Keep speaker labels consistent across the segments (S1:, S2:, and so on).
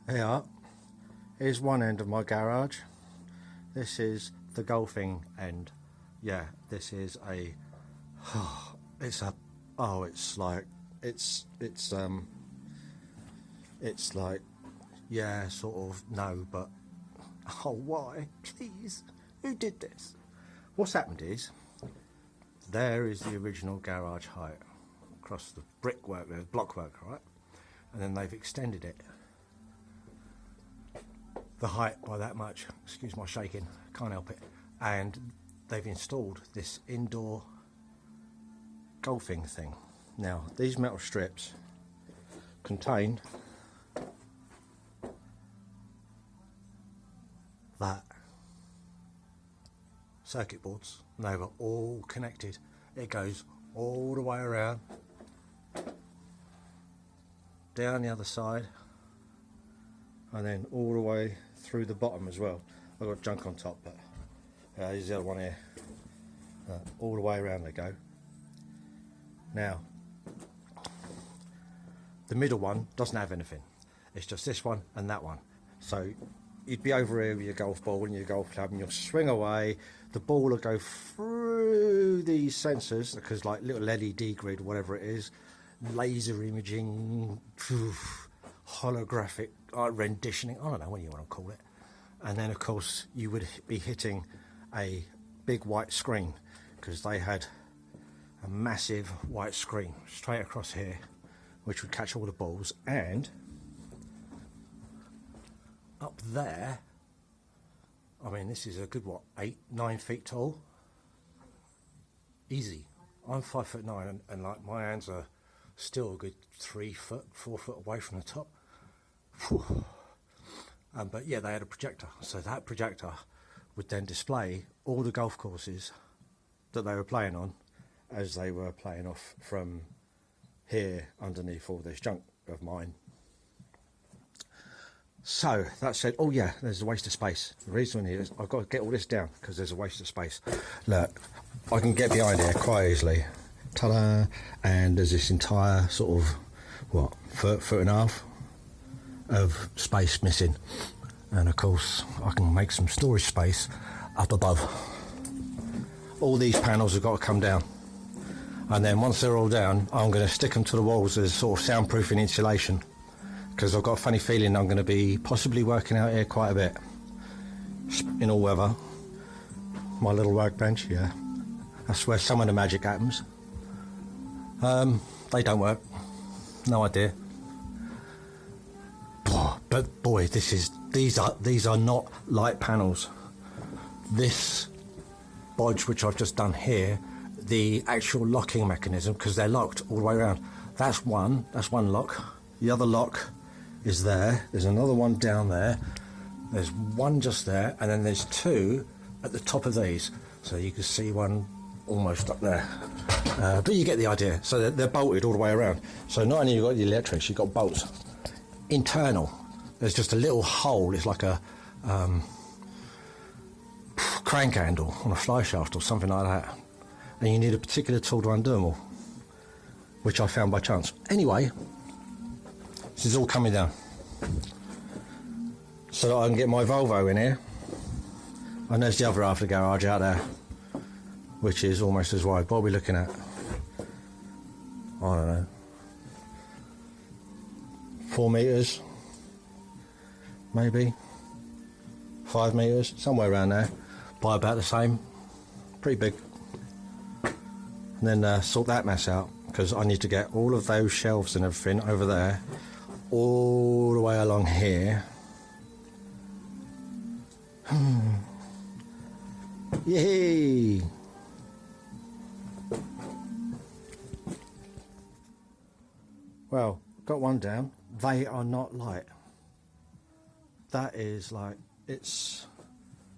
S1: Here is one end of my garage. This is the golfing end. Yeah, this is a. It's a. Oh, it's like it's like, yeah, sort of, no, but oh, why, please, who did this? What's happened is, there is the original garage height across the brickwork, there's blockwork, right, and then they've extended it, the height, by that much. Excuse my shaking, can't help it. And they've installed this indoor golfing thing. Now these metal strips contain that circuit boards, and they were all connected. It goes all the way around, down the other side, and then all the way through the bottom as well. I've got junk on top, but here's the other one here. All the way around they go. Now, the middle one doesn't have anything. It's just this one and that one. So you'd be over here with your golf ball and your golf club, and you'll swing away. The ball will go through these sensors, because like little LED grid, whatever it is, laser imaging, holographic renditioning, I don't know what you want to call it. And then of course you would be hitting a big white screen, because they had a massive white screen straight across here which would catch all the balls. And up there, I mean, this is a good, what, 8-9 feet tall, easy. I'm 5'9", and like my hands are still a good 3 foot, 4 foot away from the top. But yeah, they had a projector, so that projector would then display all the golf courses that they were playing on as they were playing off from here underneath all this junk of mine. So that said, oh yeah, there's a waste of space. The reason is I've got to get all this down because there's a waste of space. Look, I can get behind here quite easily. Ta-da! And there's this entire sort of, what, foot and a half of space missing. And of course, I can make some storage space up above. All these panels have got to come down. And then once they're all down, I'm going to stick them to the walls as sort of soundproofing insulation, because I've got a funny feeling I'm going to be possibly working out here quite a bit in all weather. My little workbench, yeah, that's where some of the magic happens. They don't work, no idea. But boy, these are not light panels. This bodge which I've just done here, the actual locking mechanism, because they're locked all the way around, that's one lock. The other lock is there. There's another one down there. There's one just there, and then there's two at the top of these. So you can see one almost up there. But you get the idea. So they're bolted all the way around. So not only you've got the electrics, you've got bolts. Internal, there's just a little hole. It's like a crank handle on a fly shaft or something like that. And you need a particular tool to undo them all, which I found by chance. Anyway, this is all coming down so that I can get my Volvo in here. And there's the other half of the garage out there, which is almost as wide. What are we looking at? I don't know, 4 metres, maybe 5 metres, somewhere around there, by about the same. Pretty big. And then sort that mess out, because I need to get all of those shelves and everything over there, all the way along here. Yay! Well, got one down. They are not light. That is like, it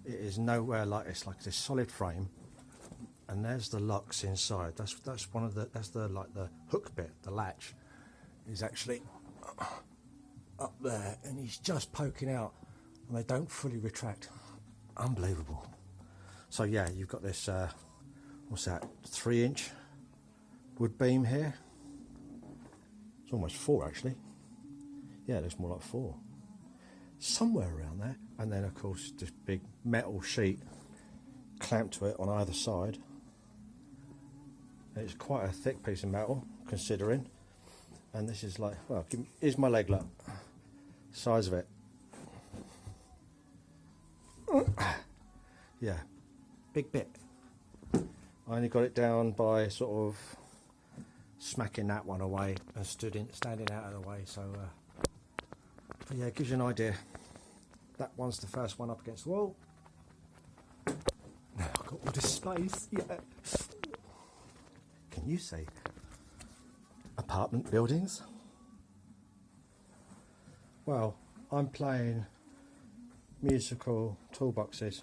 S1: is nowhere like, it's like this solid frame. And there's the locks inside. That's one of the, that's the, like the hook bit, the latch is actually up there, and he's just poking out, and they don't fully retract. Unbelievable. So yeah, you've got this what's that, 3-inch wood beam here. It's almost 4 actually. Yeah, it looks more like 4. somewhere around there. And then of course this big metal sheet clamped to it on either side. It's quite a thick piece of metal considering. And this is like, well, here's my leg, look, size of it. Yeah, big bit. I only got it down by sort of smacking that one away and standing out of the way. So but yeah, it gives you an idea. That one's the first one up against the wall. Now I've got all this space. Yeah. Can you see apartment buildings? Well, I'm playing musical toolboxes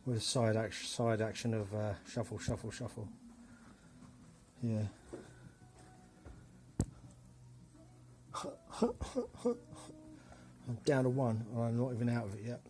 S1: with side action of shuffle, shuffle, shuffle. Yeah. I'm down to one and I'm not even out of it yet.